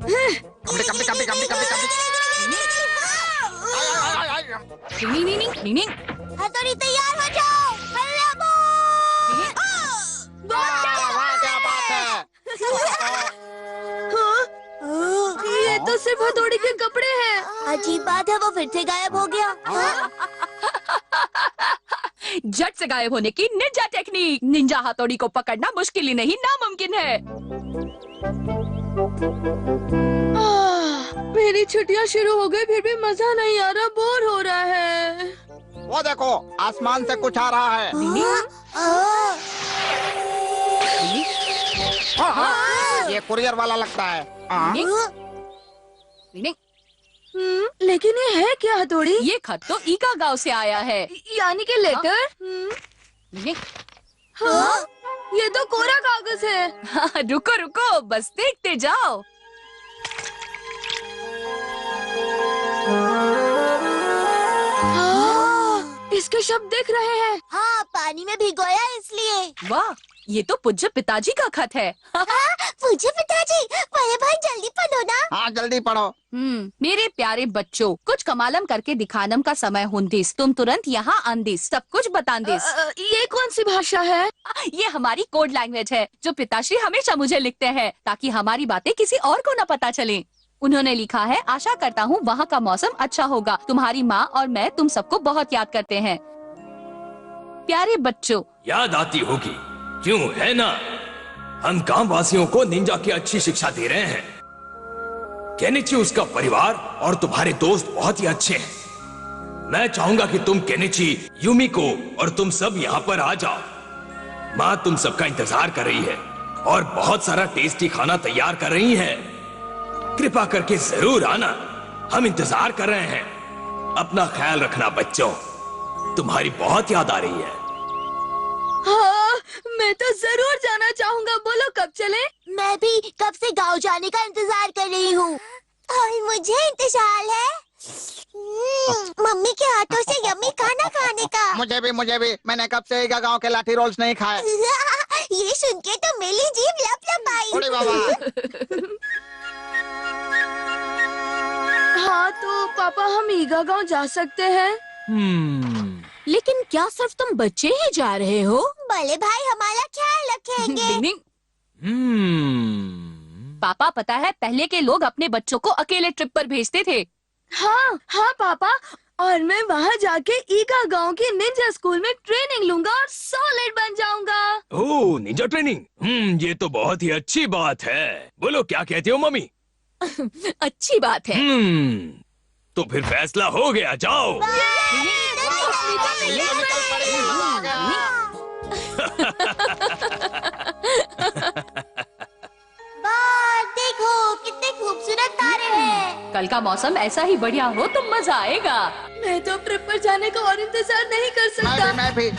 कपड़े कपड़े कपड़े कपड़े कपड़े हथौड़ी तैयार हो जाओ। ये तो सिर्फ हथौड़ी के कपड़े हैं। अजीब बात है, वो फिर से गायब हो गया। झट से गायब होने की निंजा टेक्निक। निंजा हथौड़ी को पकड़ना मुश्किल ही नहीं नामुमकिन है। मेरी छुट्टियां शुरू हो गई, फिर भी मजा नहीं आ रहा, बोर हो रहा है। वो देखो, आसमान से कुछ आ रहा है। ये कुरियर वाला लगता है। लेकिन ये है क्या हथौड़ी? ये खत तो ईका गांव से आया है। यानी कि लेटर? हाँ, ये तो कोरा कागज है। रुको रुको, बस देखते जाओ। इसके शब्द दिख रहे हैं। हाँ, पानी में भिगोया इसलिए। वाह, ये तो पूज्य पिताजी का खत है। पूज्य पिताजी, बड़े भाई जल्दी पढ़ो ना। हाँ, जल्दी पढ़ो। मेरे प्यारे बच्चों, कुछ कमालम करके दिखानम का समय हुंदिस। तुम तुरंत यहाँ आंदिस, सब कुछ बतांदिस। ये कौन सी भाषा है? ये हमारी कोड लैंग्वेज है, जो पिताश्री हमेशा मुझे लिखते हैं, ताकि हमारी बातें किसी और को न पता चले। उन्होंने लिखा है, आशा करता हूँ वहाँ का मौसम अच्छा होगा। तुम्हारी माँ और मैं तुम सबको बहुत याद करते हैं। प्यारे बच्चों, याद आती होगी, क्यों है ना? हम गांव वासियों को निंजा की अच्छी शिक्षा दे रहे हैं। केनिची, उसका परिवार और तुम्हारे दोस्त बहुत ही अच्छे हैं। मैं चाहूंगा कि तुम केनिची, यूमिको और तुम सब यहाँ पर आ जाओ। माँ तुम सबका इंतजार कर रही है और बहुत सारा टेस्टी खाना तैयार कर रही है। कृपा करके जरूर आना, हम इंतजार कर रहे हैं। अपना ख्याल रखना बच्चों, तुम्हारी बहुत याद आ रही है। हाँ, मैं तो जरूर जाना चाहूँगा। बोलो कब चले? मैं भी कब से गांव जाने का इंतजार कर रही हूँ। और मुझे इंतजार है मम्मी के हाथों से यम्मी खाना खाने का। मुझे भी। मैंने कब से गांव के लाठी रोल्स नहीं खाए। ये सुन के तो मेरी जीभ लप आई। अरे बाबा। हाँ, तो पापा हम ईगा गांव जा सकते हैं? लेकिन क्या सिर्फ तुम बच्चे ही जा रहे हो? बड़े भाई हमारा ख्याल रखेंगे। पापा, पता है पहले के लोग अपने बच्चों को अकेले ट्रिप पर भेजते थे। हाँ पापा, और मैं वहाँ जाके ईगा गांव के निंजा स्कूल में ट्रेनिंग लूंगा और सॉलिड बन जाऊंगा। ओह, निंजा ट्रेनिंग। ये तो बहुत ही अच्छी बात है। बोलो क्या कहते हो मम्मी? अच्छी बात है। तो फिर फैसला हो गया, जाओ। देखो कितने खूबसूरत तारे हैं। कल का मौसम ऐसा ही बढ़िया हो तो मजा आएगा। मैं तो ट्रिप पर जाने का और इंतजार नहीं कर सकता। मैं भी।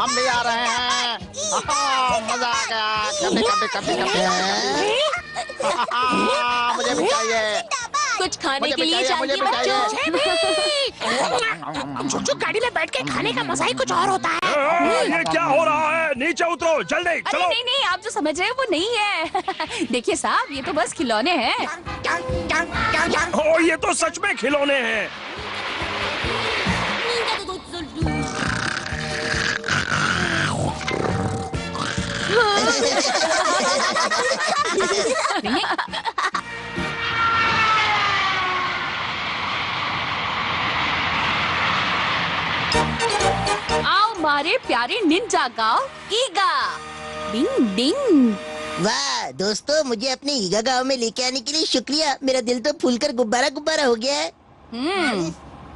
हम भी आ रहे हैं। मजा आ गया। कभी मुझे भी चाहिए। कुछ खाने के लिए चाहिए बच्चों। चुचू गाड़ी में बैठ के खाने का मजा ही कुछ और होता है। ये क्या हो रहा है? नीचे उतरो जल्दी, चलो। अरे नहीं, आप जो समझ रहे हैं वो नहीं है। देखिए साहब, ये तो बस खिलौने हैं। ओ, ये तो सच में खिलौने हैं। आओ मारे प्यारे निंजा गाँव ईगा। डिंग डिंग। वाह दोस्तों, मुझे अपने ईगा गांव में लेके आने के लिए शुक्रिया। मेरा दिल तो फूलकर गुब्बारा गुब्बारा हो गया है।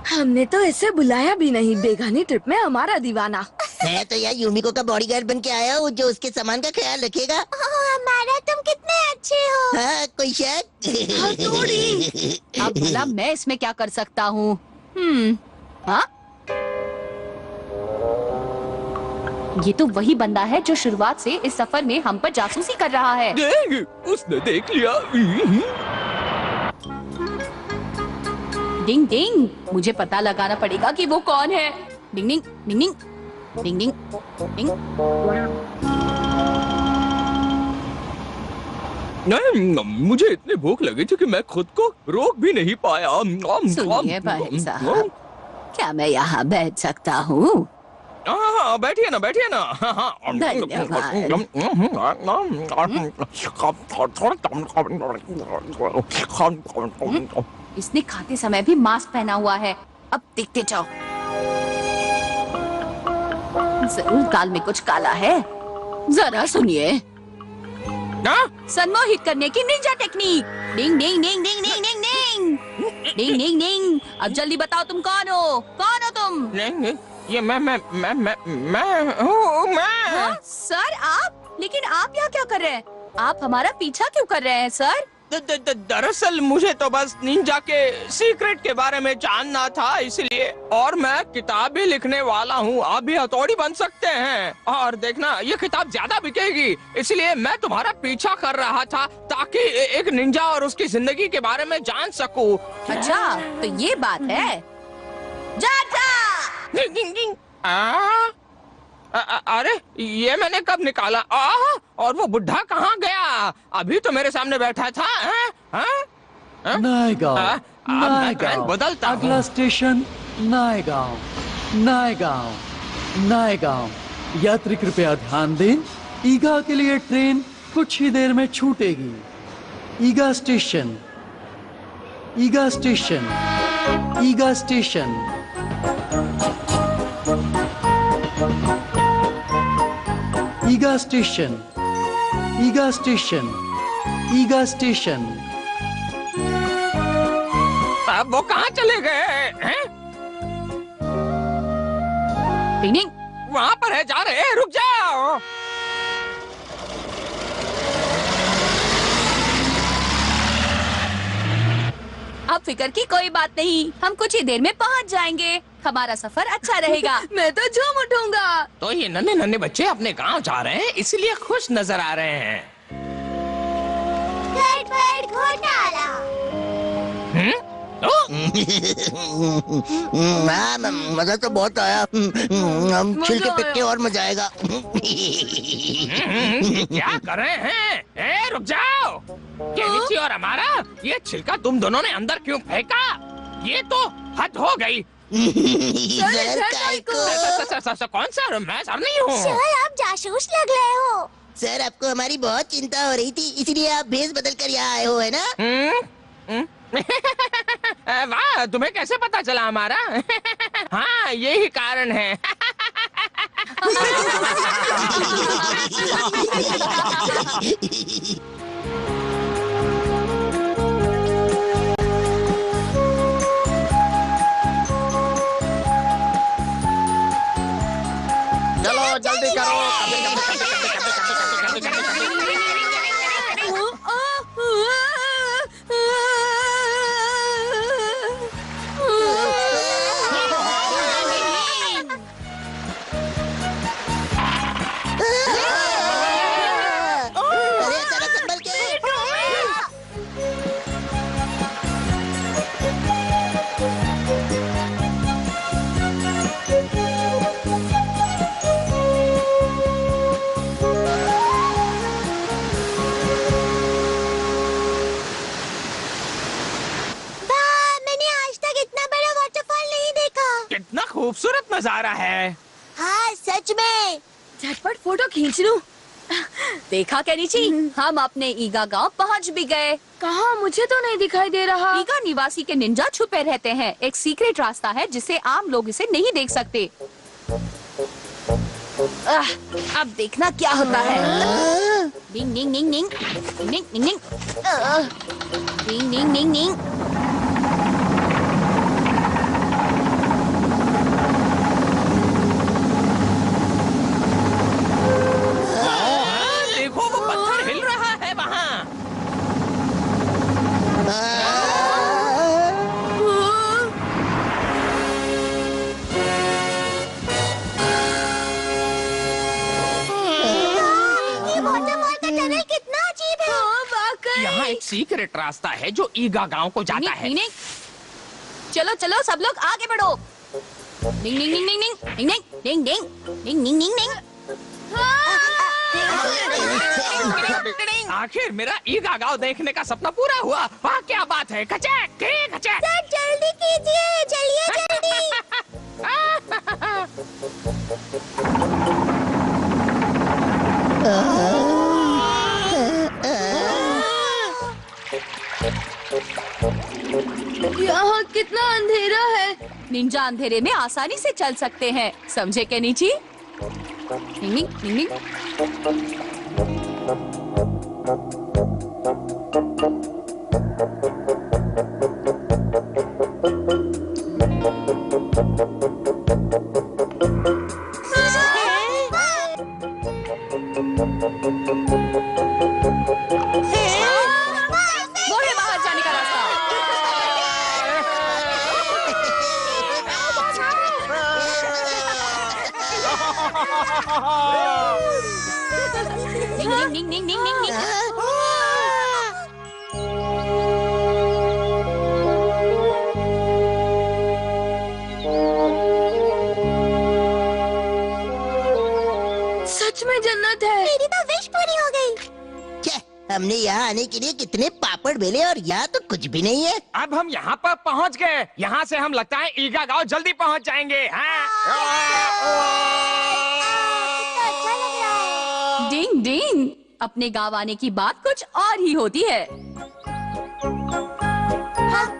हमने तो इसे बुलाया भी नहीं। बेगानी ट्रिप में हमारा दीवाना। मैं तो यार यूमिको का बॉडीगार्ड बन के आया हूँ, जो उसके सामान का ख्याल रखेगा। हमारा तुम कितने अच्छे हो। हाँ, कोई शक? अब भला मैं इसमें क्या कर सकता हूँ? हाँ, ये तो वही बंदा है जो शुरुआत से इस सफर में हम पर जासूसी कर रहा है। उसने देख लिया। डिंग डिंग, मुझे पता लगाना पड़ेगा कि वो कौन है। डिंग डिंग डिंग डिंग डिंग डिंग डिंग। नहीं, मुझे इतनी भूख लगी थी कि मैं खुद को रोक भी नहीं पाया। सुनिए भाई साहब, क्या मैं यहाँ बैठ सकता हूँ? हाँ, बैठिए ना, बैठिए ना। इसने खाते समय भी मास्क पहना हुआ है। अब देखते जाओ, जरूर दाल में कुछ काला है। जरा सुनिए, सम्मोहित करने की निंजा टेक्निक। डिंग डिंग डिंग डिंग डिंग डिंग डिंग डिंग डिंग डिंग। अब जल्दी बताओ तुम कौन हो? कौन हो तुम? ये मैं हाँ? सर आप? लेकिन आप यहाँ क्या कर रहे हैं? आप हमारा पीछा क्यों कर रहे हैं सर? दरअसल मुझे तो बस निंजा के सीक्रेट के बारे में जानना था, इसलिए। और मैं किताब भी लिखने वाला हूँ, आप भी हथौड़ी बन सकते हैं। और देखना, ये किताब ज्यादा बिकेगी, इसलिए मैं तुम्हारा पीछा कर रहा था ताकि एक निंजा और उसकी जिंदगी के बारे में जान सकूं। अच्छा, तो ये बात है। जा जा। अरे ये मैंने कब निकाला? और वो बुढ़ा कहाँ गया? अभी तो मेरे सामने बैठा था। नायगांव, नायगांव। बदलता हूँ। अगला स्टेशन नायगांव, नायगांव, नायगांव। यात्री कृपया ध्यान दें, ईगा के लिए ट्रेन कुछ ही देर में छूटेगी। ईगा स्टेशन, ईगा स्टेशन, ईगा स्टेशन। ईगा स्टेशन, ईगा स्टेशन, ईगा स्टेशन। अब वो कहाँ चले गए हैं? डिंग, वहाँ पर है, जा रहे हैं, रुक जाओ। अब फिक्र की कोई बात नहीं, हम कुछ ही देर में पहुँच जाएंगे। हमारा सफर अच्छा रहेगा। मैं तो झूम उठूंगा। तो ये नन्हे नन्हे बच्चे अपने गांव जा रहे हैं, इसलिए खुश नजर आ रहे हैं। गड़बड़ घोटाला। हाँ, मजा तो बहुत आया। हम छिल के पिटने और मजा आएगा। क्या कर रहे हैं? रुक जाओ। केनिची और हमारा ये छिलका तुम दोनों ने अंदर क्यों फेंका? ये तो हद हो गई। सर काय को? कौन सा? मैं सर नहीं हूँ। सर आप जासूस लग रहे हो। सर आपको हमारी बहुत चिंता हो रही थी, इसलिए आप भेष बदल कर यहाँ आए हो, है ना? वाह, तुम्हें कैसे पता चला हमारा? हाँ, यही कारण है। चलो जल्दी करो। अरे जरा संभल के। मैंने आज तक इतना बड़ा वाटरफॉल नहीं देखा। कितना खूबसूरत नजारा है। हाँ सच में। झटपट फोटो खींच लूं। देखा केनिची, हम अपने ईगा गांव पहुंच भी गए। कहाँ? मुझे तो नहीं दिखाई दे रहा। ईगा निवासी के निंजा छुपे रहते हैं। एक सीक्रेट रास्ता है जिसे आम लोग इसे नहीं देख सकते। अब देखना क्या होता है। डिंग डिंग डिंग डिंग डिंग डिंग डिंग डिंग डिंग डिंग डिंग। देखो, वो पत्थर हिल रहा है वहाँ। ये वाटरफॉल का टनल कितना अजीब है। यहाँ एक सीक्रेट रास्ता है जो ईगा गांव को जाता है। चलो चलो सब लोग आगे बढ़ो। डिंग डिंग डिंग डिंग डिंग डिंग डिंग डिंग डिंग डिंग डिंग। आखिर मेरा ईगा गांव देखने का सपना पूरा हुआ। वाह क्या बात है। कचैक कचैक। सर जल्दी कीजिए, चलिए जल्दी। यहाँ कितना अंधेरा है। निंजा अंधेरे में आसानी से चल सकते हैं, समझे केनिची? डिंग डिंग डिंग डिंग। वो है बाहर जाने का रास्ता। डिंग डिंग डिंग डिंग डिंग डिंग। सच में जन्नत है। मेरी तो विश पूरी हो गई। क्या हमने यहाँ आने के लिए कितने पापड़ बेले और यहाँ तो कुछ भी नहीं है। अब हम यहाँ पर पहुँच गए। यहाँ से हम लगता है ईगा गांव जल्दी पहुँच जाएंगे। हाँ? कितना अच्छा लग रहा है। डिंग डिंग। अपने गाँव आने की बात कुछ और ही होती है। हम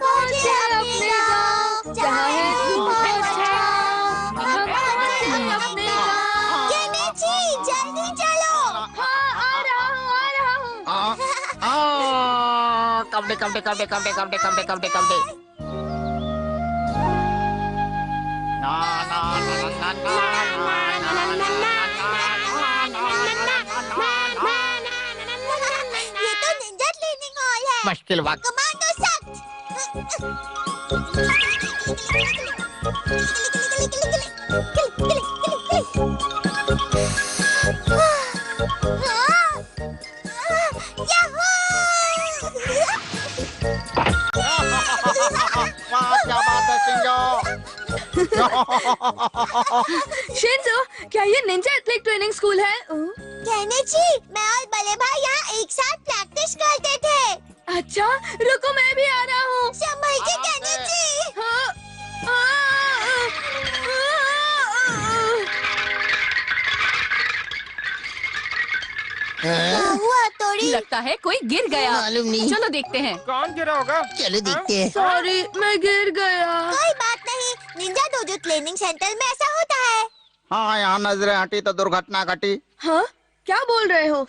पहुँचे अपने गाँव, जहाँ है बहुत अच्छा। हम पहुँचे अपने गाँव। केनिची, जल्दी चलो। हाँ आ रहा हूँ। कबड्डी कबड्डी कबड्डी कबड्डी कबड्डी कबड्डी कबड्डी कबड्डी। ना ना ना ना ना ये तो निंजा ट्रेनिंग हॉल है। मुश्किल वक्त। कमांडो वाह क्या बात है शिंजो। शिंजो, क्या ये निंजा एथलेटिक ट्रेनिंग स्कूल है? केनिची, मैं और बड़े भाई यहाँ एक साथ प्रैक्टिस करते थे। अच्छा, रुको मैं भी आ रहा हूँ। संभल के केनिची। क्या हुआ तोड़ी? लगता है कोई गिर गया। मालूम नहीं। चलो देखते हैं। कौन गिरा होगा? चलो देखते हैं। सॉरी, मैं गिर गया। कोई बात नहीं, निंजा डोजो ट्रेनिंग सेंटर में ऐसा होता है। हाँ यहाँ नजरें हटी तो दुर्घटना घटी। हाँ, क्या बोल रहे हो?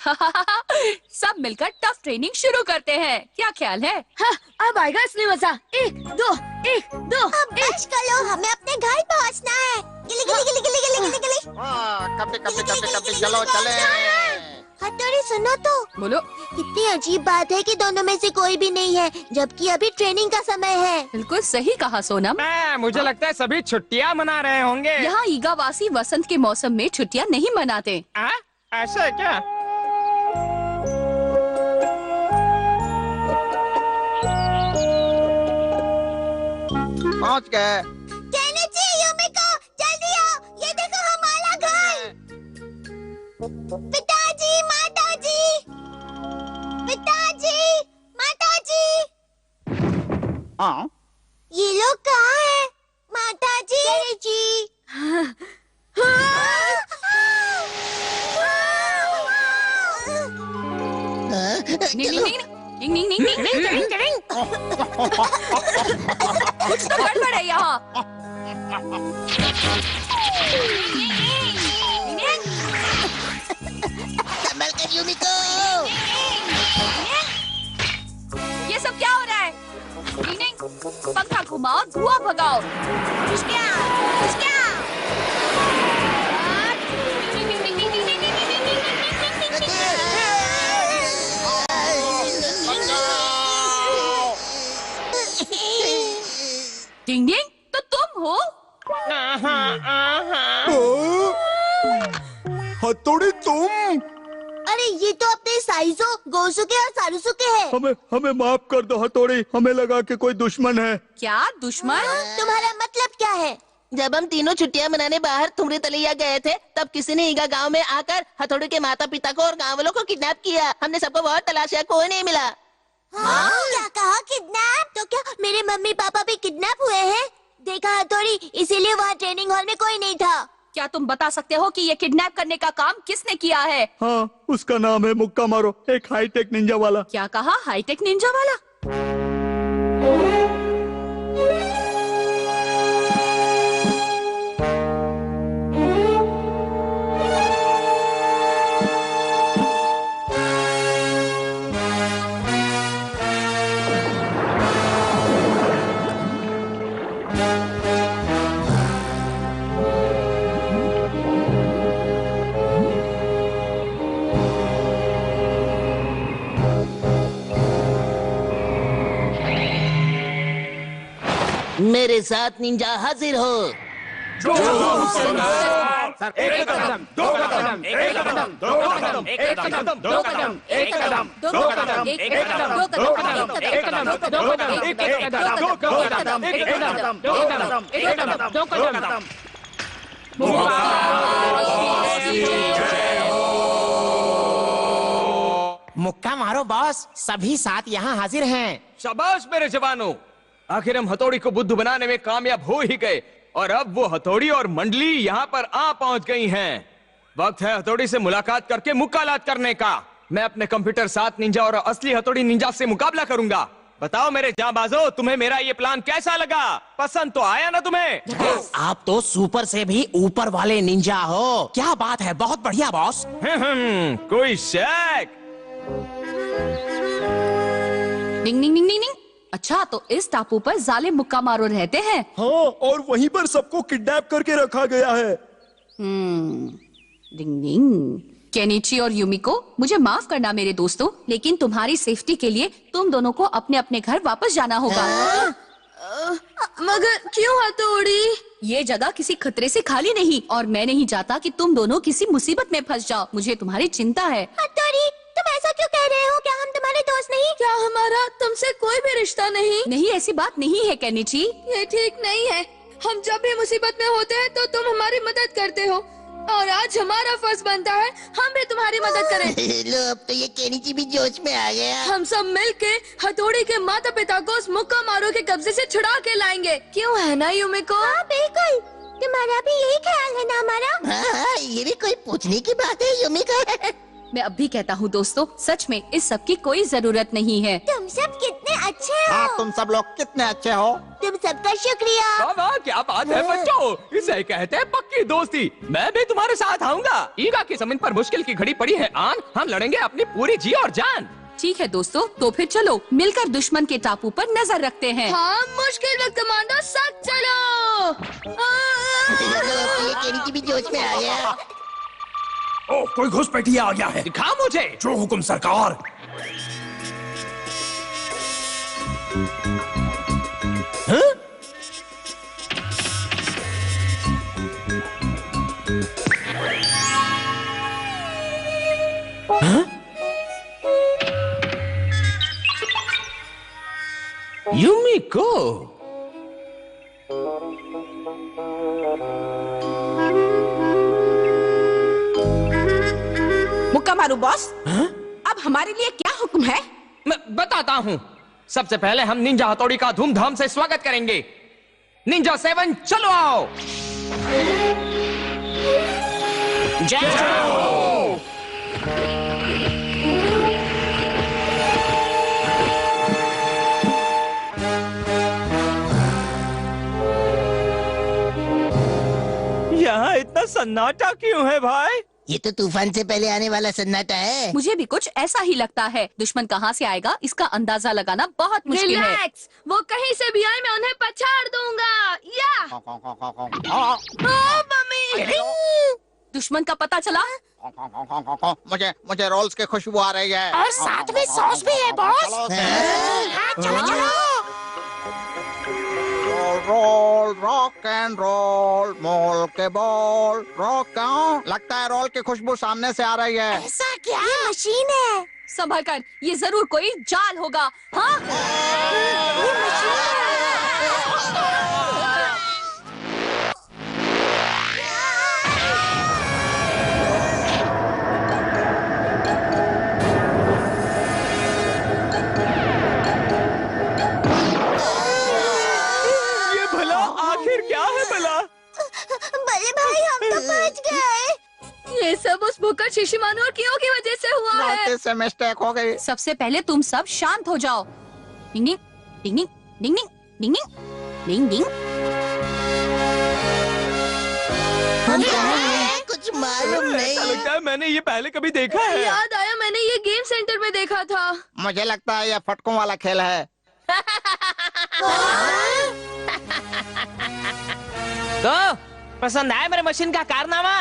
सब मिलकर टफ ट्रेनिंग शुरू करते हैं, क्या ख्याल है? हाँ, अब आएगा असली मजा। 1 2 1 2 अब बस करो, हमें अपने घर पहुँचना है। गिली गिली गिली गिली गिली गिली गिली। वाह कबड्डी कबड्डी कबड्डी कबड्डी चलो चले। हथौड़ी सुनो तो, बोलो। कितनी अजीब बात है कि दोनों में से कोई भी नहीं है, जबकि अभी ट्रेनिंग का समय है। बिल्कुल सही कहा सोनम। मुझे लगता है सभी छुट्टियाँ मना रहे होंगे। यहाँ ईगावासी वसंत के मौसम में छुट्टियाँ नहीं मनाते। ऐसा है क्या? पहुँच गए। केनिची, युमिको, जल्दी आओ, ये देखो हमारा घर। पिताजी, माताजी, पिताजी, माताजी। हाँ ये लोग कहाँ हैं? माताजी। केनिची। नी नी नी नी नी नी नी नी। कुछ तो गड़बड़ है यहाँ। संभल कर युमिको। ये सब क्या हो रहा है? नी नी, पंखा घुमाओ, धुआं भगाओ। डिंग डिंग, तो तुम हो? हथौड़ी तुम? अरे ये तो अपने साइजो, गोसुके और सारुसुके है। हमें माफ कर दो हथौड़ी, हमें लगा कि कोई दुश्मन है। क्या दुश्मन? तुम्हारा मतलब क्या है? जब हम तीनों छुट्टियां मनाने बाहर थुमरी तलैया गए थे, तब किसी ने ईगा गांव में आकर हथौड़ी के माता पिता को और गांव वालों को किडनैप किया। हमने सबको बहुत तलाशा, कोई नहीं मिला। क्या कहा? किडनैप? तो क्या मेरे मम्मी पापा भी किडनैप हुए हैं? देखा हथौड़ी, इसीलिए वहाँ ट्रेनिंग हॉल में कोई नहीं था। क्या तुम बता सकते हो कि ये किडनैप करने का काम किसने किया है? हाँ, उसका नाम है मुक्का मारो, एक हाईटेक निंजा वाला। क्या कहा? हाईटेक निंजा वाला? मेरे साथ निंजा हाजिर हो। एक कदम, दो कदम, एक कदम, दो कदम, एक कदम, दो कदम, एक कदम, दो कदम, एक कदम, दो कदम, एक कदम, दो कदम, एक कदम, दो कदम, एक कदम, दो कदम, एक कदम, दो कदम। मुक्का मारो बॉस, सभी साथ यहाँ हाजिर हैं। शाबाश मेरे जवानों, आखिर हम हथौड़ी को बुद्धू बनाने में कामयाब हो ही गए और अब वो हथौड़ी और मंडली यहाँ पर आ पहुंच गई हैं। वक्त है हथौड़ी से मुलाकात करके मुकालात करने का। मैं अपने कंप्यूटर साथ निंजा और असली हथौड़ी निंजा से मुकाबला करूंगा। बताओ मेरे जांबाजों, तुम्हें मेरा ये प्लान कैसा लगा? पसंद तो आया ना तुम्हें? आप तो सुपर से भी ऊपर वाले निंजा हो। क्या बात है, बहुत बढ़िया बॉस। कोई शक? डिंग डिंग डिंग डिंग डिंग। अच्छा, तो इस टापू पर जालिम मुक्का मारो रहते हैं। हाँ, और वहीं पर सबको किडनैप करके रखा गया है। डिंग डिंग। केनिची और युमिको, मुझे माफ करना मेरे दोस्तों, लेकिन तुम्हारी सेफ्टी के लिए तुम दोनों को अपने अपने घर वापस जाना होगा। मगर क्यों हथौड़ी? ये जगह किसी खतरे से खाली नहीं और मैं नहीं चाहता कि तुम दोनों किसी मुसीबत में फंस जाओ। मुझे तुम्हारी चिंता है। हथौड़ी, तुम ऐसा क्यों कह रहे हो? क्या हम तुम्हारे दोस्त नहीं? क्या हमारा तुमसे कोई भी रिश्ता नहीं? नहीं, ऐसी बात नहीं है केनिची। ये ठीक नहीं है। हम जब भी मुसीबत में होते हैं तो तुम हमारी मदद करते हो और आज हमारा फर्ज बनता है हम भी तुम्हारी मदद करें। लो, अब तो ये केनिची भी जोश में आ गया। हम सब मिलके हथौड़ी के माता पिता को उस मुक्का मारो के कब्जे से छुड़ा के लाएंगे। क्यों है ना युमिको? हाँ बिल्कुल, तुम्हारा भी यही ख्याल है ना हमारा? हाँ, ये भी कोई पूछने की बात है युमिका। मैं अब भी कहता हूँ दोस्तों, सच में इस सब की कोई जरूरत नहीं है। तुम सब कितने अच्छे हो। हाँ, तुम सब लोग कितने अच्छे हो। तुम सबका शुक्रिया। वाह, क्या बात है बच्चों, इसे कहते हैं पक्की दोस्ती। मैं भी तुम्हारे साथ आऊंगा। ईगा की जमीन पर मुश्किल की घड़ी पड़ी है आन, हम लड़ेंगे अपनी पूरी जी और जान। ठीक है दोस्तों, तो फिर चलो मिलकर दुश्मन के टापू पर नजर रखते हैं। हाँ, मुश्किल वक्त कमांडो, साथ चलो। ये केनिची भी जोश में आ गया। ओह, कोई घुसपैठिया आ गया है। दिखा मुझे। जो हुकुम सरकार। हाँ? हाँ? युमिको, मुक्का मारू बॉस। हाँ? अब हमारे लिए क्या हुक्म है? मैं बताता हूँ। सबसे पहले हम निंजा हथौड़ी का धूमधाम से स्वागत करेंगे। निंजा 7 चलो आओ। यहाँ इतना सन्नाटा क्यों है भाई? ये तो तूफान से पहले आने वाला सन्नाटा है। मुझे भी कुछ ऐसा ही लगता है। दुश्मन कहाँ से आएगा इसका अंदाजा लगाना बहुत मुश्किल है। रिलैक्स, वो कहीं से भी आए मैं उन्हें पछाड़ दूंगा। या मम्मी, दुश्मन का पता चला? मुझे रोल्स की खुशबू आ रही है। और साथ में सॉस भी है boss. Roll roll rock and roll, मोल के बॉल रॉक। क्यों लगता है रोल की खुशबू सामने से आ रही है? ऐसा क्या? ये मशीन है। संभल कर, ये जरूर कोई जाल होगा। हाँ, ये मशीन है। ये भला आखिर क्या है भला? बड़े भाई हम तो बच गए। ये सब उस भुक्कड़ शिशिमानु और कियो की वजह से हुआ है। गलती से मिस्टेक हो गई। सबसे पहले तुम सब शांत हो जाओ। डिंग डिंग डिंग डिंग डिंग डिंग डिंग डिंग डिंग। कुछ मालूम ऐसा नहीं। लगता है मैंने ये पहले कभी देखा है। याद आया, मैंने ये गेम सेंटर में देखा था। मुझे लगता है ये फटकों वाला खेल है। तो पसंद आया मेरे मशीन का कारनामा?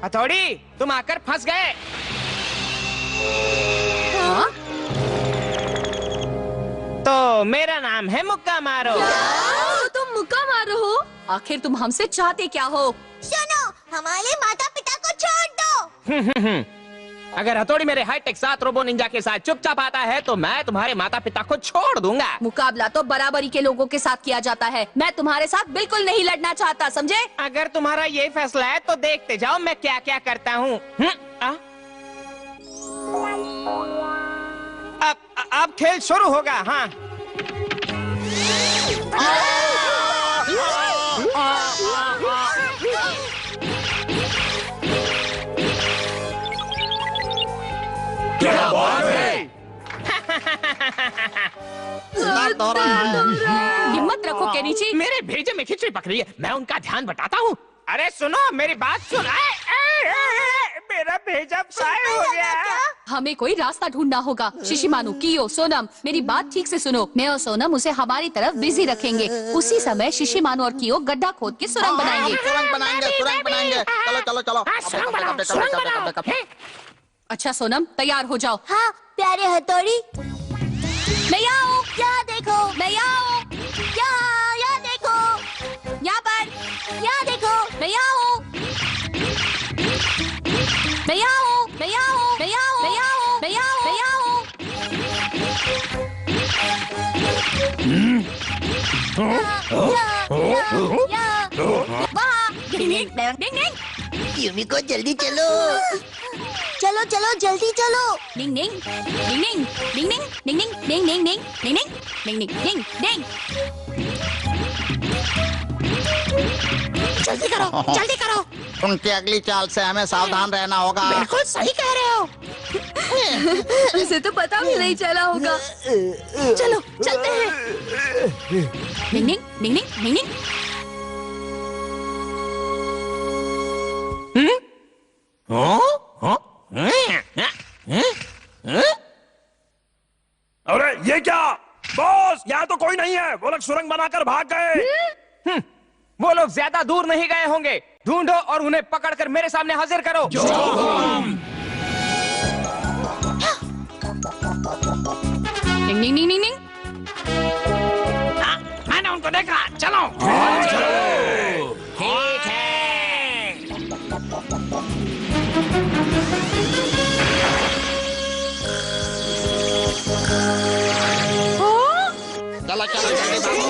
हथौड़ी, तुम आकर फंस गए। हाँ? तो मेरा नाम है मुक्का मारो। तो तुम मुक्का मारो हो? आखिर तुम हमसे चाहते क्या हो? सुनो, हमारे माता पिता को छोड़ दो। अगर हथौड़ी मेरे हाईटेक 7 रोबो निंजा के साथ चुपचाप आता है तो मैं तुम्हारे माता पिता को छोड़ दूंगा। मुकाबला तो बराबरी के लोगों के साथ किया जाता है। मैं तुम्हारे साथ बिल्कुल नहीं लड़ना चाहता, समझे? अगर तुम्हारा ये फैसला है तो देखते जाओ मैं क्या क्या करता हूँ। अब खेल शुरू होगा। हाँ, क्या बात है? दर्द हो रहा है। हिम्मत रखो केनिची। मेरे भेजे में खिचड़ी पक रही है, मैं उनका ध्यान बटाता हूँ। अरे सुनो, मेरी बात सुन। मेरा भेजा फ्राई हो गया। हमें कोई रास्ता ढूंढना होगा। शिशिमानु, कियो, सोनम, मेरी बात ठीक से सुनो। मैं और सोनम उसे हमारी तरफ बिजी रखेंगे। उसी समय शिशिमानु और कियो गड्ढा खोद के सुरंग बनाएंगे। सुरंग बनाएंगे, सुरंग बनाएंगे। चलो चलो चलो। अच्छा सोनम, तैयार हो जाओ। हाँ प्यारे हथौड़ी, मैं यहाँ हूँ। क्या देखो? मैं यहाँ हूँ। यहाँ देखो, यहाँ पर। यहाँ देखो। मैं यहाँ हूँ। मैं यहाँ हूँ। मैं यहाँ हूँ। मैं यहाँ हूँ। मैं यहाँ हूँ। मैं यहाँ हूँ। मैं यहाँ हूँ। वहाँ। डिंग डिंग डिंग डिंग। यूमिको जल्दी चलो। चलो चलो जल्दी चलो। डिंग डिंग डिंग डिंग डिंग डिंग डिंग डिंग डिंग डिंग डिंग डिंग डिंग डिंग डिंग। जल्दी करो, जल्दी करो। उनकी अगली चाल से हमें सावधान रहना होगा। बिल्कुल सही कह रहे हो। उसे तो पता भी नहीं चला होगा। चलो चलते हैं। डिंग डिंग डिंग डिंग डिंग। अरे ये क्या बॉस, यहाँ तो कोई नहीं है। वो लोग सुरंग बनाकर भाग गए। वो लोग ज्यादा दूर नहीं गए होंगे। ढूंढो और उन्हें पकड़कर मेरे सामने हाजिर करो। डिंग डिंग डिंग डिंग। मैंने उनको देखा। चलो ठीक है। चलो चलो जल्दी भागो।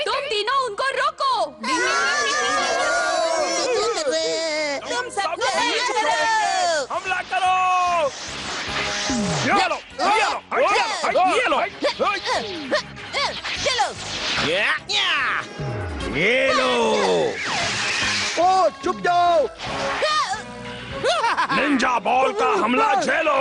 तुम तीनों उनको रोको। तुम सब हमला करो। ये लो, ये लो, ये लो, चलो। ये लो। ओ चुप जाओ। निंजा बॉल का हमला झेलो।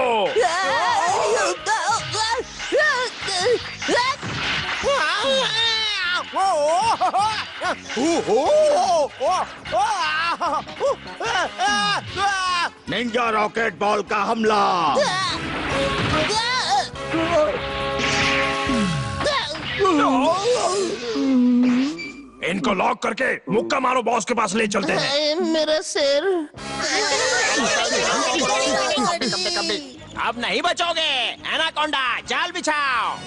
निंजा रॉकेट बॉल का हमला। इनको लॉक करके मुक्का मारो बॉस के पास ले चलते हैं। मेरा सिर। कभी कभी अब नहीं बचोगे। एनाकोंडा, जाल बिछाओ।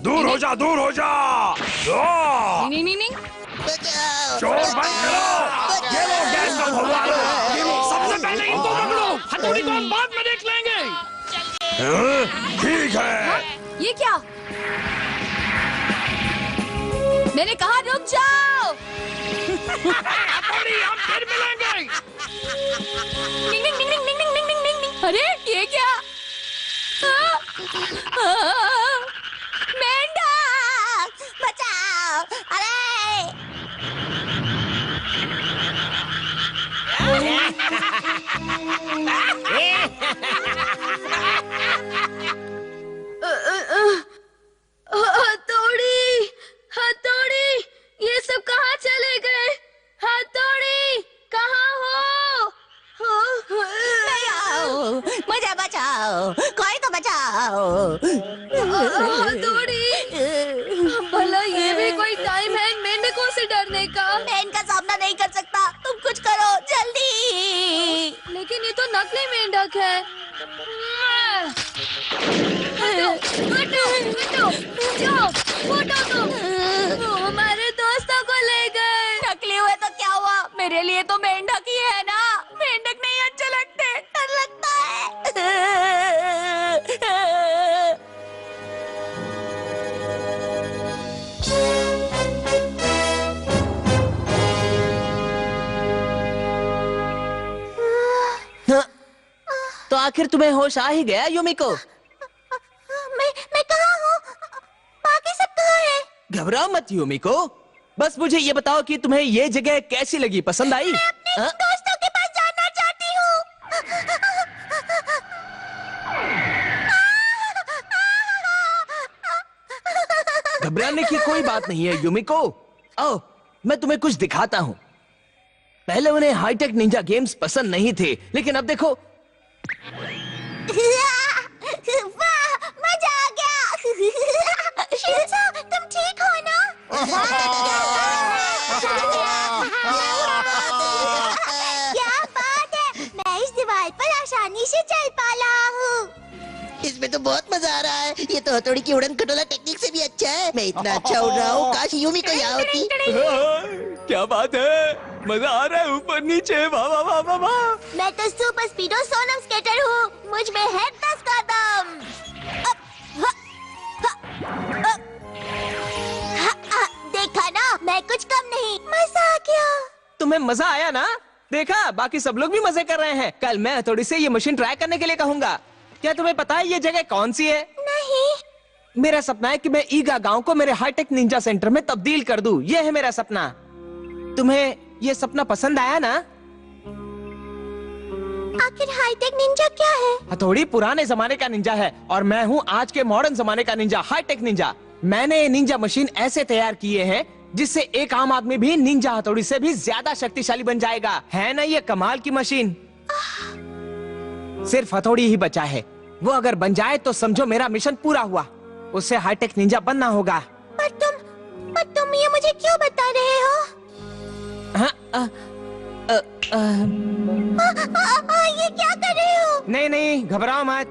दूर हो जा, दूर हो जा। शोर बंद करो। ये लो गैस का फव्वारा। सबसे पहले इनको पकड़ो, हथौड़ी को हम बाद में देख लेंगे। ठीक है। ये क्या? मैंने कहा रुक जाओ। हथौड़ी, हम फिर मिलेंगे। डिंग डिंग डिंग डिंग डिंग डिंग डिंग डिंग डिंग। अरे ये क्या? मेंढक बचाओ! अरे हथौड़ी, हथौड़ी, ये सब कहाँ चले गए? हथौड़ी, कहाँ हो? मुझे बचाओ, कोई तो बचाओ। हथौड़ी, भला ये भी कोई टाइम है मेंढकों से डरने का? मैं इनका सामना नहीं कर सकता, तुम कुछ करो जल्दी। लेकिन ये तो नकली मेंढक है। हटो, हटो, हटो, जाओ, फूटो तुम। हमारे दोस्तों को ले गए। नकली हुए तो क्या हुआ? मेरे लिए तो मेंढक ही है ना। मेंढक नहीं अच्छे लगते, डर लगता है। तो आखिर तुम्हें होश आ ही गया युमिको? मैं कहाँ हूँ? बाकी सब कहाँ है? घबराओ मत युमिको, बस मुझे ये बताओ कि तुम्हें ये जगह कैसी लगी, पसंद आई? मैं अपने दोस्तों के पास जाना चाहती हूँ। घबराने की कोई बात नहीं है युमिको। आओ, मैं तुम्हें कुछ दिखाता हूँ। पहले उन्हें हाईटेक निंजा गेम्स पसंद नहीं थे, लेकिन अब देखो। वाह, मजा आ गया। शिनचा, तुम ठीक हो ना? क्या बात है, मैं इस दीवार पर आसानी से चल पा रहा हूँ। इसमें तो बहुत मजा आ रहा है। ये तो हथौड़ी की उड़न खटोला टेक्निक से भी अच्छा है। मैं इतना अच्छा उड़ रहा हूँ, काश युमिको यहाँ होती। क्या बात है, मजा आ रहा है ऊपर नीचे। वाह वाह वाह वाह वाह। मैं तो सुपर स्पीडो सोनम स्केटर हूँ, मुझ में है 10 कदम। देखा ना, मैं कुछ कम नहीं। मजा आ गया। तुम्हें मजा आया ना? देखा, बाकी सब लोग भी मजे कर रहे हैं। कल मैं हथौड़ी से ये मशीन ट्राई करने के लिए कहूंगा। क्या तुम्हें पता है ये जगह कौन सी है? नहीं। मेरा सपना है कि मैं ईगा गांव को मेरे हाईटेक निंजा सेंटर में तब्दील कर दूं। ये है मेरा सपना। तुम्हें ये सपना पसंद आया ना? आखिर हाईटेक निंजा क्या है? हथौड़ी पुराने जमाने का निंजा है और मैं हूँ आज के मॉडर्न जमाने का निंजा, हाईटेक निंजा। मैंने ये निंजा मशीन ऐसे तैयार किए हैं जिससे एक आम आदमी भी निंजा हथौड़ी से भी ज्यादा शक्तिशाली बन जाएगा। है ना ये कमाल की मशीन? सिर्फ हथौड़ी ही बचा है, वो अगर बन जाए तो समझो मेरा मिशन पूरा हुआ। उससे हाईटेक निंजा बनना होगा। पर तुम ये मुझे क्यों बता रहे हो? ये क्या कर रहे हो? नहीं नहीं, घबराओ मत।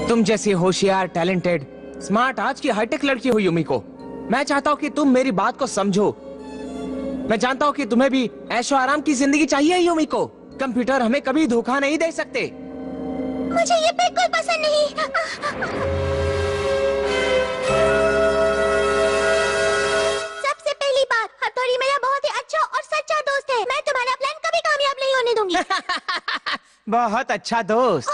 तुम जैसी होशियार, टैलेंटेड, स्मार्ट आज की हाईटेक लड़की हो युमिको। मैं चाहता हूँ कि तुम मेरी बात को समझो। मैं जानता हूँ कि तुम्हें भी ऐशो आराम की जिंदगी चाहिए युमिको। कंप्यूटर हमें कभी धोखा नहीं दे सकते। मुझे ये बिल्कुल पसंद नहीं। सबसे पहली बात, हथौड़ी मेरा बहुत ही अच्छा और सच्चा दोस्त है। मैं तुम्हारा प्लान कभी कामयाब नहीं होने दूंगी। बहुत अच्छा दोस्त।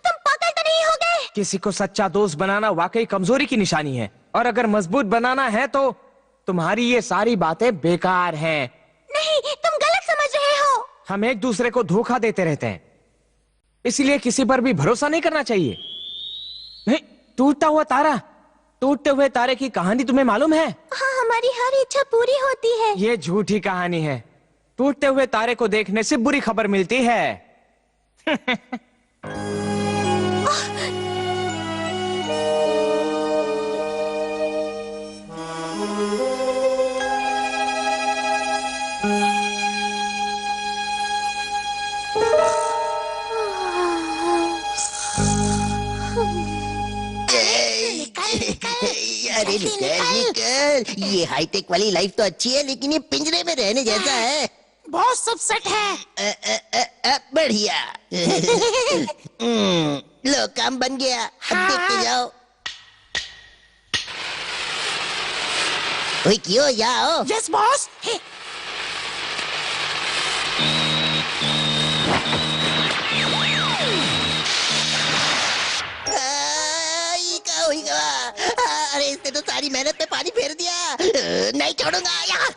तुम पागल तो नहीं हो गए? किसी को सच्चा दोस्त बनाना वाकई कमजोरी की निशानी है, और अगर मजबूत बनाना है तो तुम्हारी ये सारी बातें बेकार हैं। नहीं, तुम गलत समझ रहे हो। हम एक दूसरे को धोखा देते रहते हैं, इसलिए किसी पर भी भरोसा नहीं करना चाहिए। नहीं, टूटता हुआ तारा, टूटते हुए तारे की कहानी तुम्हें मालूम है? हाँ, हमारी हर इच्छा पूरी होती है। ये झूठी कहानी है। टूटते हुए तारे को देखने से बुरी खबर मिलती है। अरे निकल निकल, ये हाईटेक वाली लाइफ तो अच्छी है लेकिन ये पिंजरे में रहने जैसा है। बॉस सब सेट है। बढ़िया। लो काम बन गया, अब देखते जाओ। ओए क्यों जाओ? Yes boss. अरे इसने तो सारी मेहनत पे पानी फेर दिया। नहीं छोड़ूंगा यार।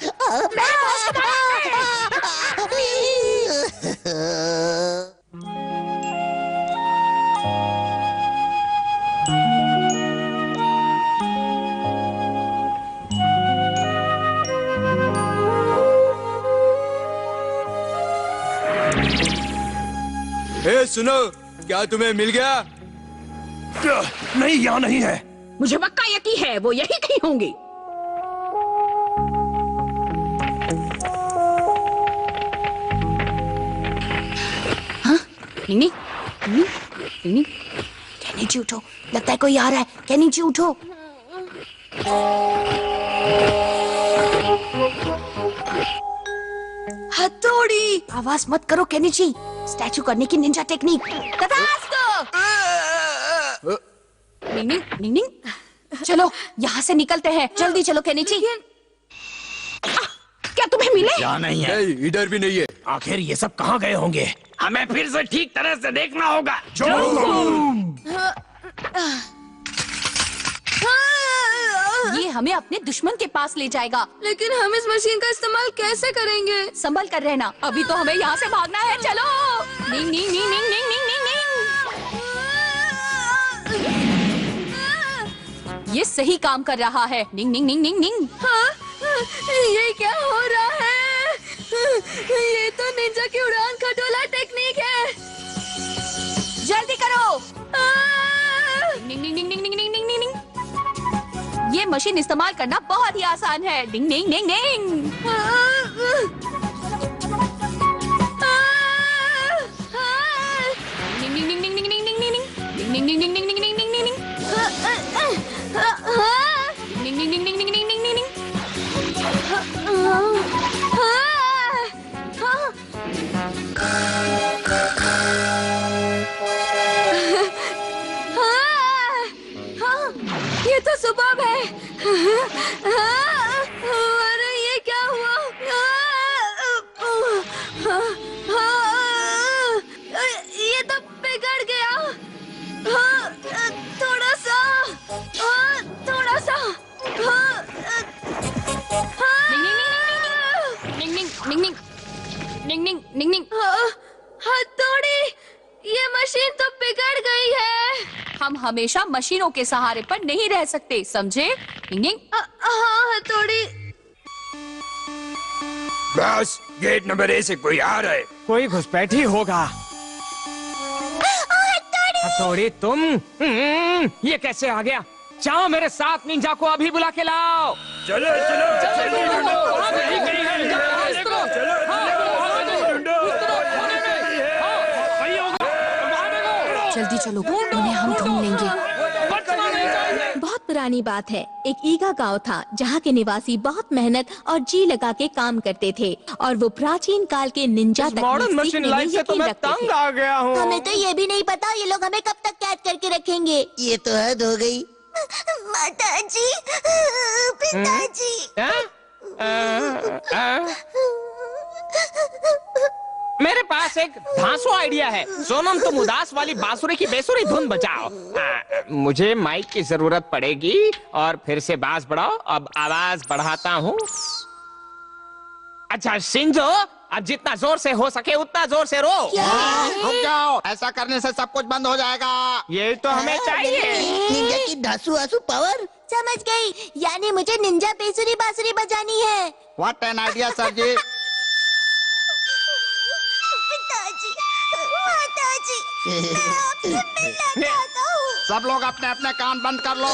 सुनो, क्या तुम्हें मिल गया? नहीं, यहाँ नहीं है। मुझे पक्का यकीन है वो यही कहीं होंगी। नीनी, नीनी, नीनी, क्या नीचे उठो, लगता है कोई आ रहा है, क्या नीचे उठो। हथौड़ी, आवाज मत करो केनिची, स्टैचू करने की निंजा टेक्निक। निंग निंग, चलो यहाँ से निकलते हैं, जल्दी चलो केनिची। क्या तुम्हें मिले? यहाँ नहीं है। नहीं, इधर भी नहीं है। आखिर ये सब कहाँ गए होंगे? हमें फिर से ठीक तरह से देखना होगा। ये हमें अपने दुश्मन के पास ले जाएगा। लेकिन हम इस मशीन का इस्तेमाल कैसे करेंगे? संभल कर रहना, अभी तो हमें यहाँ से भागना है। चलो। निंग निंग निंग निंग निंग निंग निंग निंग। ये सही काम कर रहा है। निंग निंग निंग निंग निंग। हाँ, ये क्या हो रहा है? ये तो निंजा की उड़ान खटोला टेक्निक है। जल्दी करो। निंग निंग निंग निंग निंग निंग निंग निंग। ये मशीन इस्तेमाल करना बहुत ही आसान है। डिंग डिंग डिंग डिंग। ये तो सुबह है। अरे ये क्या हुआ? ये तो बिगड़ गया। थोड़ा सा, थोड़ा सा। निंग निंग निंग निंग निंग निंग निंग निंग। हथौड़ी, ये मशीन तो बिगड़ गई है। हम हमेशा मशीनों के सहारे पर नहीं रह सकते, समझे? निंग निंग। हाँ हथौड़ी। बस गेट नंबर ए से कोई आ रहा है। कोई घुसपैठी होगा। हथौड़ी तुम? ये कैसे आ गया? जाओ मेरे साथ, निंजा को अभी बुला के लाओ। चलो चलो जल्दी चलो, उन्हें हम ढूंढ लेंगे। बहुत पुरानी बात है। एक ईगा गांव था जहाँ के निवासी बहुत मेहनत और जी लगा के काम करते थे और वो प्राचीन काल के निंजा तकनीक सीखने में यकीन रखते थे। आ गया हूँ। हमें तो ये भी नहीं पता ये लोग हमें कब तक कैद करके रखेंगे। ये तो हद हो गई। माताजी, पिताजी। मेरे पास एक धांसू आइडिया है। सोनम, तुम उदास वाली बांसुरी की बेसुरी धुन बजाओ। मुझे माइक की जरूरत पड़ेगी और फिर से बांस बढ़ाओ। अब आवाज बढ़ाता हूँ। अच्छा शिंजो, अब जितना जोर से हो सके उतना जोर से रो। रुक जाओ, ऐसा करने से सब कुछ बंद हो जाएगा। ये तो हमें चाहिए। निंजा की धांसू आंसू पावर। समझ गई, यानी मुझे निंजा बेसुरी बांसुरी बजानी है। व्हाट एन आइडिया सर जी। पिताजी, माताजी, मैं आपसे मिलना चाहता हूँ। सब लोग अपने अपने कान बंद कर लो।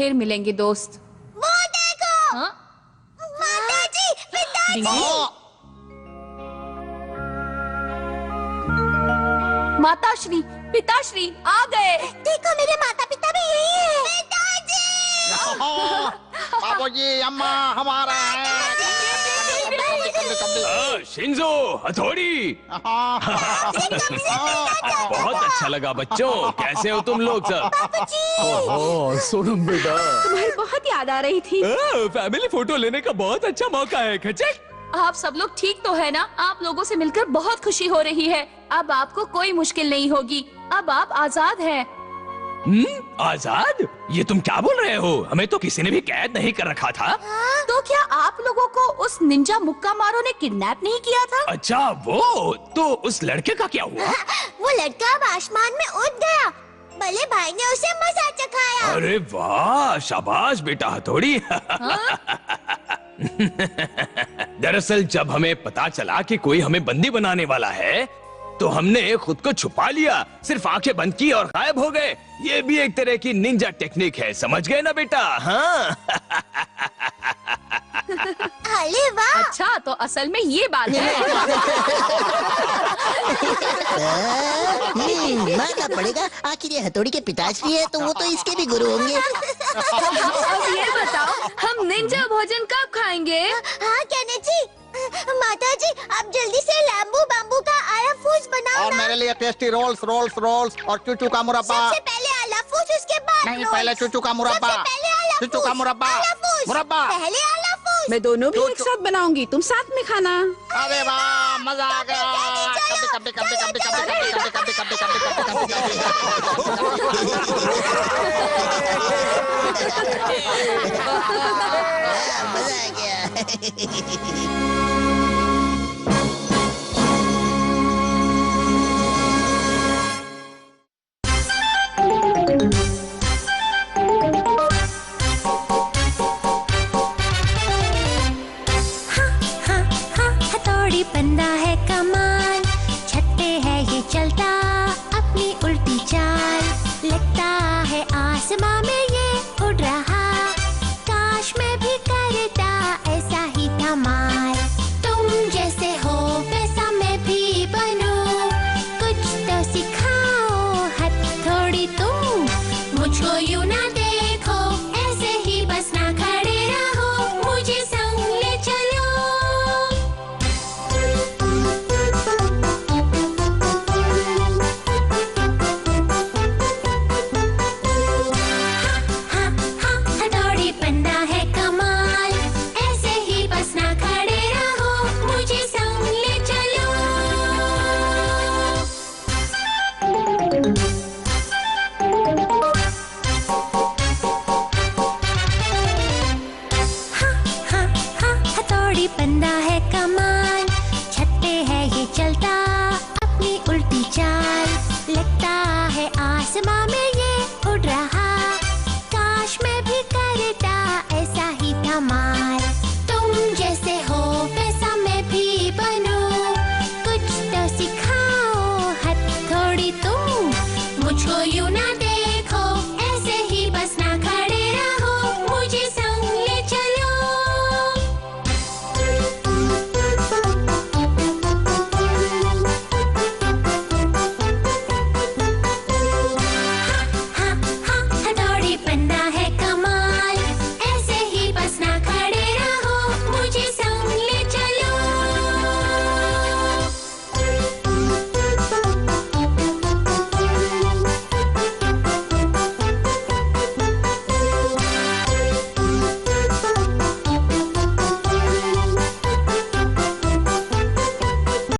फिर मिलेंगे दोस्त। वो देखो। हाँ? माताजी, पिताजी। माताश्री, पिताश्री आ गए। देखो मेरे माता पिता भी यही है। पिताजी। बाबूजी, अम्मा हमारा है। शिंजो, हथौड़ी। बहुत अच्छा लगा बच्चों, कैसे हो तुम लोग सब? ओह सोनम बेटा, तुम्हारी बहुत याद आ रही थी। फैमिली फोटो लेने का बहुत अच्छा मौका है। खचक, आप सब लोग ठीक तो है ना? आप लोगों से मिलकर बहुत खुशी हो रही है। अब आपको कोई मुश्किल नहीं होगी। अब आप आजाद हैं। आजाद? ये तुम क्या बोल रहे हो? हमें तो किसी ने भी कैद नहीं कर रखा था। तो क्या आप लोगों को उस निंजा मुक्का मारो ने किडनैप नहीं किया था? अच्छा, वो तो उस लड़के का क्या हुआ? वो लड़का अब आसमान में उड़ गया। बड़े भाई ने उसे मजा चखाया। अरे वाह, शाबाश बेटा हथौड़ी। दरअसल जब हमें पता चला कि कोई हमें बंदी बनाने वाला है, तो हमने खुद को छुपा लिया, सिर्फ आंखें बंद की और गायब हो गए। ये भी एक तरह की निंजा टेक्निक है, समझ गए ना बेटा? हाँ। अरे वाह। अच्छा, तो असल में ये बात है। मानना पड़ेगा, आखिर ये हथौड़ी के पिताश्री है, तो वो तो इसके भी गुरु होंगे। अब ये बताओ, हम निंजा भोजन कब खाएंगे? हाँ केनेची, माताजी आप जल्दी से लैम्बू बाम्बू का आला फूस बनाओ और ना। मेरे लिए टेस्टी रोल्स रोल्स रोल्स और चूचू का मुरब्बा। सबसे पहले आला फूस, उसके बाद नहीं, रोल्स। पहले चूचू का मुरब्बा। सबसे पहले आला चूचू का फूस, मुरब्बा। आला फूस। मुरब्बा। पहले आला फूस। मैं दोनों भी एक साथ बनाऊंगी, तुम साथ में खाना। अरे वाह, मजा आ गया। कभी कभी कभी कभी कभी कभी कभी कभी कभी मजा आ गया। हथौड़ी बंदा है कमाल, छत पे है ये चलता अपनी उल्टी चाल। लगता है आसमां में ये उड़ रहा, काश मैं भी करता ऐसा ही धमाल। तुम जैसे हो वैसा मैं भी बनूं, कुछ तो सिखाओ हथौड़ी तुम मुझको यूं ना